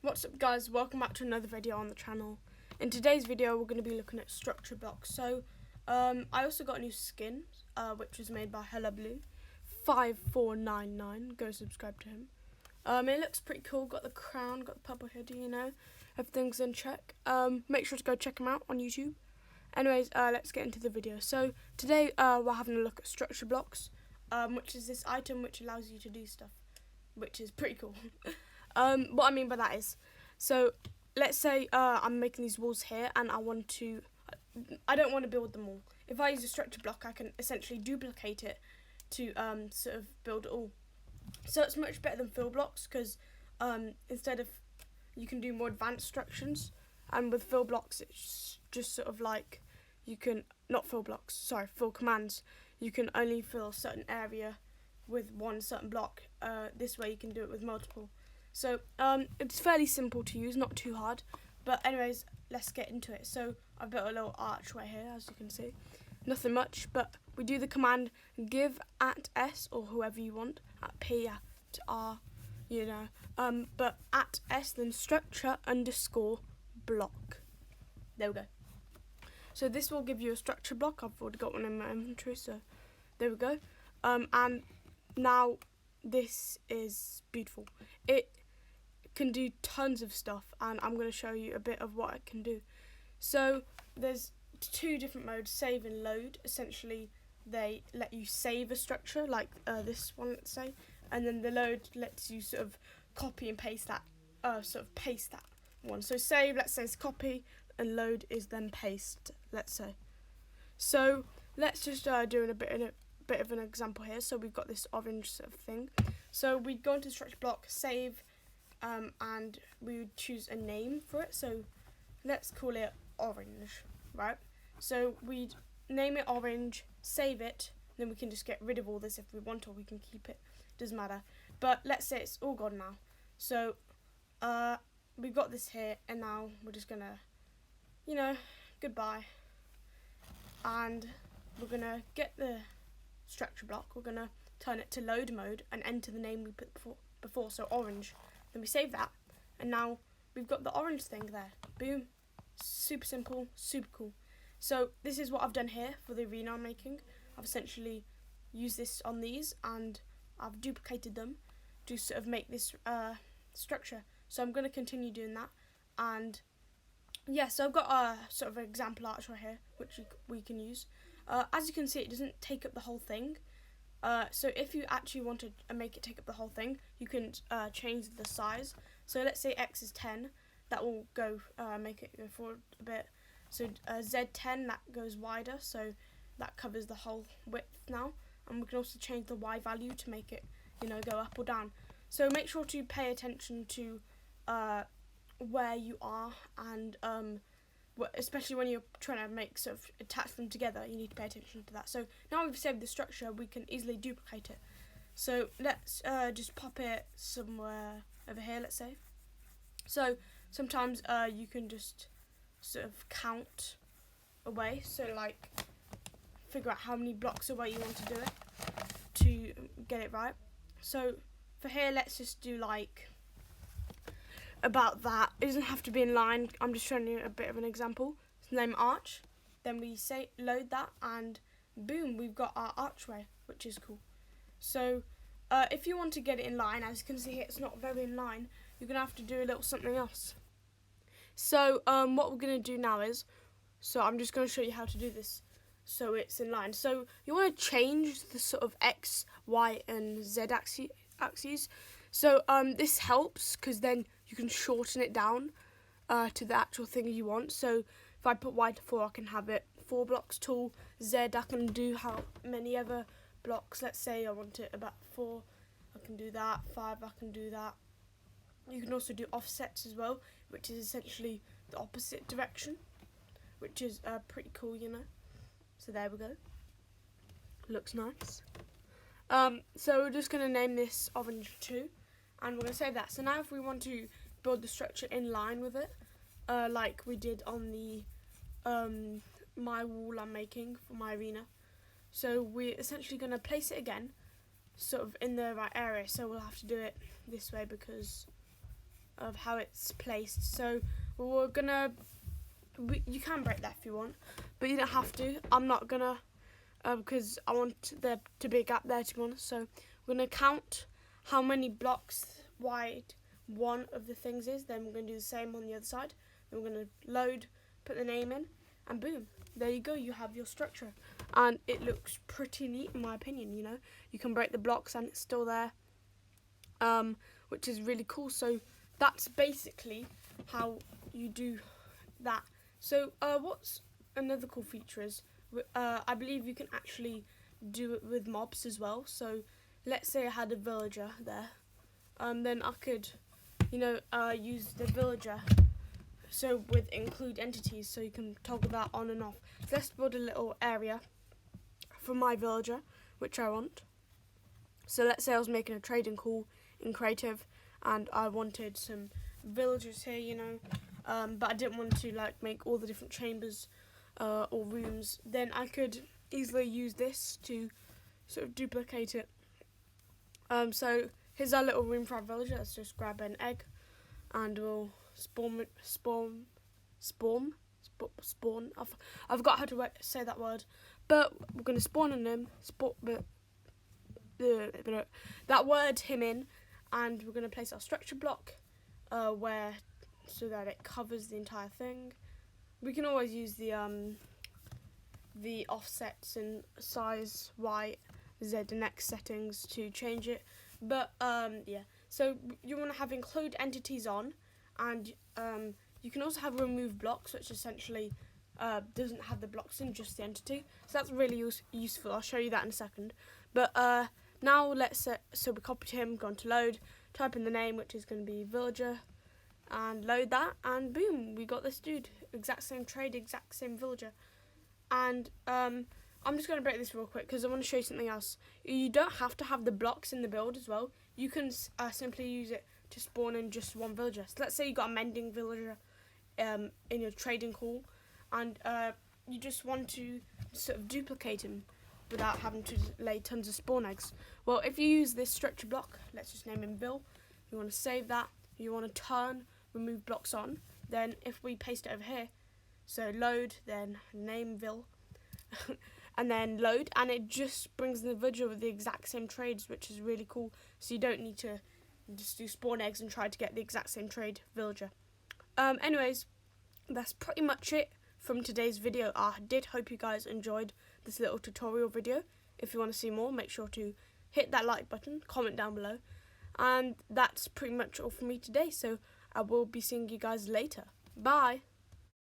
What's up guys, welcome back to another video on the channel. In today's video we're going to be looking at structure blocks. So I also got a new skin which was made by HellaBlue 5499. Go subscribe to him. It looks pretty cool, got the crown, got the purple hoodie, you know, everything's in check. Make sure to go check him out on YouTube. Anyways, let's get into the video. So today we're having a look at structure blocks, which is this item which allows you to do stuff, which is pretty cool. What I mean by that is, so let's say I'm making these walls here and I don't want to build them all. If I use a structure block, I can essentially duplicate it to sort of build it all. So it's much better than fill blocks because instead of, you can do more advanced instructions, and with fill blocks it's just sort of like, you can, not fill blocks, sorry, fill commands, you can only fill a certain area with one certain block. This way you can do it with multiple. So it's fairly simple to use, not too hard. But anyways, let's get into it. So I've built a little archway here, as you can see. Nothing much, but we do the command give at S, or whoever you want, at P, at R, you know. But at S, then structure underscore block. There we go. So this will give you a structure block. I've already got one in my inventory, so there we go. And now this is beautiful. It can do tons of stuff, and I'm going to show you a bit of what it can do. So there's two different modes, save and load. Essentially they let you save a structure, like this one, let's say, and then the load lets you sort of copy and paste that, paste that one. So save, let's say, is copy, and load is then paste, let's say. So let's just do a bit of an example here. So we've got this orange sort of thing. So we'd go into the structure block, save, and we would choose a name for it. So let's call it orange, right? So we'd name it orange, save it, then we can just get rid of all this if we want, or we can keep it, doesn't matter. But let's say it's all gone now. So we've got this here, and now we're just gonna, you know, goodbye. And we're gonna get the structure block, we're gonna turn it to load mode and enter the name we put before, so orange. Then we save that, and now we've got the orange thing there. Boom. Super simple, super cool. So this is what I've done here for the arena I'm making. I've essentially used this on these, and I've duplicated them to sort of make this structure. So I'm going to continue doing that. And yeah, so I've got a sort of example arch right here, which we can use. As you can see, it doesn't take up the whole thing. So if you actually want to make it take up the whole thing, you can change the size. So let's say X is 10, that will go make it go forward a bit. So Z10, that goes wider, so that covers the whole width now. And we can also change the Y value to make it, you know, go up or down. So make sure to pay attention to where you are, and especially when you're trying to make sort of attach them together, you need to pay attention to that. So now we've saved the structure, we can easily duplicate it. So let's just pop it somewhere over here, let's say. So sometimes you can just sort of count away, so like figure out how many blocks away you want to do it to get it right. So for here, let's just do like about that. It doesn't have to be in line, I'm just showing you a bit of an example. So name arch, then we say load that, and boom, we've got our archway, which is cool. So if you want to get it in line, as you can see here, it's not very in line, you're gonna have to do a little something else. So what we're gonna do now is, so I'm just gonna show you how to do this so it's in line. So you want to change the sort of X, Y and Z axes. So this helps because then you can shorten it down to the actual thing you want. So if I put Y to 4, I can have it 4 blocks tall. Z, I can do how many other blocks. Let's say I want it about 4, I can do that. 5, I can do that. You can also do offsets as well, which is essentially the opposite direction, which is pretty cool, you know. So there we go. Looks nice. So we're just going to name this orange 2, and we're going to save that. So now if we want to build the structure in line with it, like we did on the my wall I'm making for my arena, so we're essentially going to place it again sort of in the right area. So we'll have to do it this way because of how it's placed. So we're gonna, you can break that if you want, but you don't have to. I'm not gonna, because I want there to be a gap there, to be honest. So we're gonna count how many blocks wide one of the things is. Then we're gonna do the same on the other side. Then we're gonna load, put the name in, and boom, there you go. You have your structure, and it looks pretty neat in my opinion. You know, you can break the blocks and it's still there, which is really cool. So that's basically how you do that. So what's another cool feature is, I believe you can actually do it with mobs as well. So let's say I had a villager there, then I could, you know, use the villager. So with include entities, so you can toggle that on and off. So let's build a little area for my villager, which I want. So let's say I was making a trading call in creative, and I wanted some villagers here, you know, but I didn't want to like make all the different chambers or rooms. Then I could easily use this to sort of duplicate it. So here's our little room for our villager. Let's just grab an egg, and we'll spawn. I forgot how to say that word, but we're gonna spawn on him. That word him in, and we're gonna place our structure block where, so that it covers the entire thing. We can always use the offsets and size, Y, Z, and X settings to change it. But yeah, so you want to have include entities on, and you can also have remove blocks, which essentially doesn't have the blocks in, just the entity. So that's really useful. I'll show you that in a second. But now so we copied him, gone to load, type in the name, which is going to be villager, and load that, and boom, we got this dude. Exact same trade, exact same villager. And I'm just going to break this real quick because I want to show you something else. You don't have to have the blocks in the build as well. You can simply use it to spawn in just one villager. So let's say you got a mending villager in your trading call, and you just want to sort of duplicate him without having to lay tons of spawn eggs. Well, if you use this structure block, let's just name him Vil. You want to save that. You want to turn remove blocks on. Then if we paste it over here, so load, then name Vil, and then load, and it just brings the villager with the exact same trades, which is really cool. So you don't need to just do spawn eggs and try to get the exact same trade villager. Anyways, that's pretty much it from today's video. I did hope you guys enjoyed this little tutorial video. If you want to see more, make sure to hit that like button, comment down below, and that's pretty much all for me today. So I will be seeing you guys later. Bye.